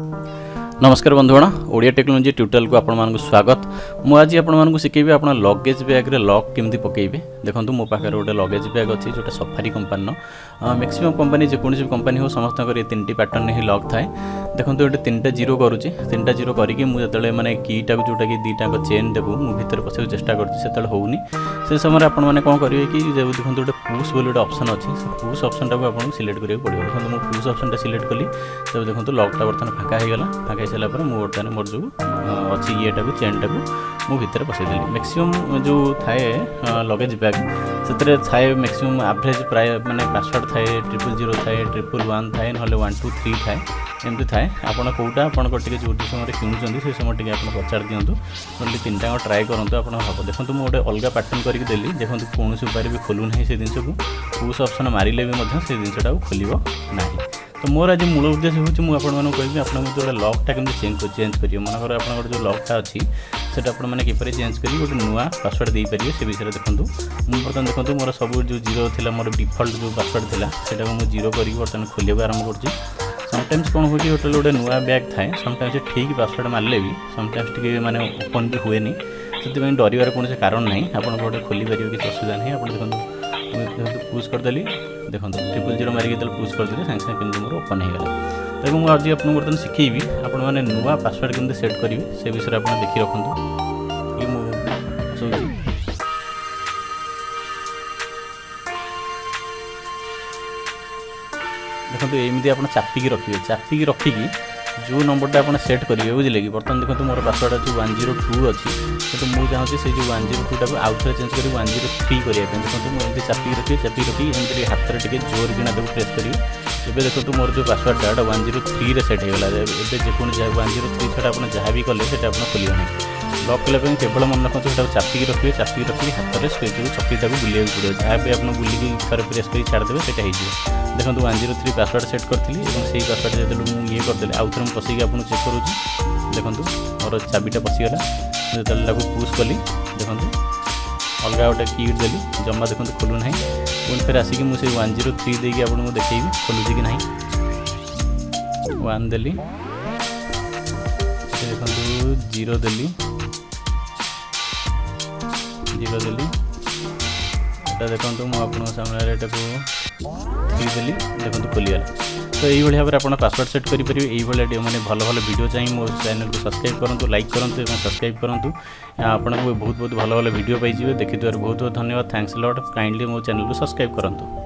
नमस्कार बंधुगण Odia technology tutorial को आपण स्वागत। मु आज आपण शिखेबी आप लगेज बैग रे लॉक केमती पकेबे। देखंतु मो पाखे गोटे लगेज बैग अच्छी जोटा सफारी कंपनी मैक्सिमम कंपनी जेकोसी कंपनी हो समस्त ये तीन पैटर्न ही लॉक थाए। देखो ये तीन जीरो करुच्ची तीन जीरो करके मुझे मैंने कीटा जोटा कि दुईटा चेन टाक भर पशा चेष्टा कर होनी से समय आप कौन करेंगे कि देखो गोटे पुश बोली गोटे ऑप्शन अच्छी से पुश ऑप्शन टाक आपको सिलेक्ट करा पड़ो। देखो मुझे पुश ऑप्शन सिलेक्ट कली तब देखो लॉकटा बर्तमान फाँका होगा फाँका सारापर मुझे मोर जो अच्छी येटा चेन टाक भितर पसईदेली। मैक्सिमम जो थाए लगेज बैग से थाए मैक्सिमम एवरेज प्राय माने पासवर्ड थाए 000 थाए 111 थाए ना 123 थाए एमती थाए। आपड़ कौटा आप जो समय किणुच्च से समय टी आप पचार दिंतु ना तीन टाइम ट्राए करूँ आप हम। देखो मुझे गोटे अलग पैटर्न करके देली देखो कौन उपाय भी खोलू ना से जिन को पुश ऑप्शन मारे भी से जिनटा खोल ना। तो मोर आज मूल उद्देश्य हूँ मुझे कहि आप जो लॉकटा केमती चेंज करेंगे मनकर आप जो लॉकटा अच्छी से आपने किपर चेंज कर गोटे नुआ पासवर्ड दे पारे से विषय देखूँ। बर्तमान देखो मोर सब जो जीरो थी मोर डिफल्ट जो पासवर्ड थी से मुझे जीरो कर बर्तमान खोलिया आरंभ कर। समटाइम्स कौन होटल गोटे नुआ बैग थाए समटाइम्स ठीक पासवर्ड मारे भी समटाइम्स टी मैंने ओपन भी हुए से डर कौन कारण ना आप गोटे खोली पारे किसी असुविधा नहीं। आप देखो पुश करदेली देखो 000 मारिक जो पुश करदेली सागे सागे मोर ओपन होगा। तो मुझे आज आपको बर्तमान शिखेबी आपण मैंने नुआ पासवर्ड केमती सेट करेंगे से विषय आप देखी रखु कि देखो एमती आप चापिकी रखिकी जो नंबरटा आप सेट करेंगे बुझे कि बर्तमान देखो मोर पासवर्ड अच्छी 102 अच्छी तो मुझे चाहूँगी से जो 102 टाक आउ थे चेंज कर 103 करने। देखो मुझे चापिकी रखी एमती हाथ में टे जोर किना प्रेस करी एबे देखो मोर जो पासवर्डटा 103 रे सेट होगा। एबे जेकोसी 103 छड़ा आप जहाँ भी कले से खोलिए ना लॉक कला केवल मन रखते चापिकी रखिए हाथ में स्विच चक्रीटा बुलाया पड़ो जहाँ भी आप बुलिकी थोड़े प्रेस कर छाड़देवे से हो। देखो 103 पासवर्ड सेट करी से पासवर्ड जो मुझे ये करदे आउ थे पसैक आपको चेक करुँच। देखो मोर चाबिटा पशिगला जो पुश कली देखो अलग गोटे की देली जमा देखो खोलू ना पुणी फिर आसिक मुझे 103 देकी आपको देखी खोलुची कि ना 1 देली देखो 0 देली 0 देली देखो मुझे सामने को 3 देली देखो खोलीगला। तो यही भाव में आप पासवर्ड सेट करेंगे ये मैंने भल भल वीडियो चाहिए मो चैनल को सब्सक्राइब करूँ लाइक करूँ और सब्सक्राइब करूँ आपको बहुत बहुत भल भल वीडियो पाइबे। देखी बहुत बहुत धन्यवाद थैंक्स लॉट काइंडली मो चैनल को सब्सक्राइब करूँ।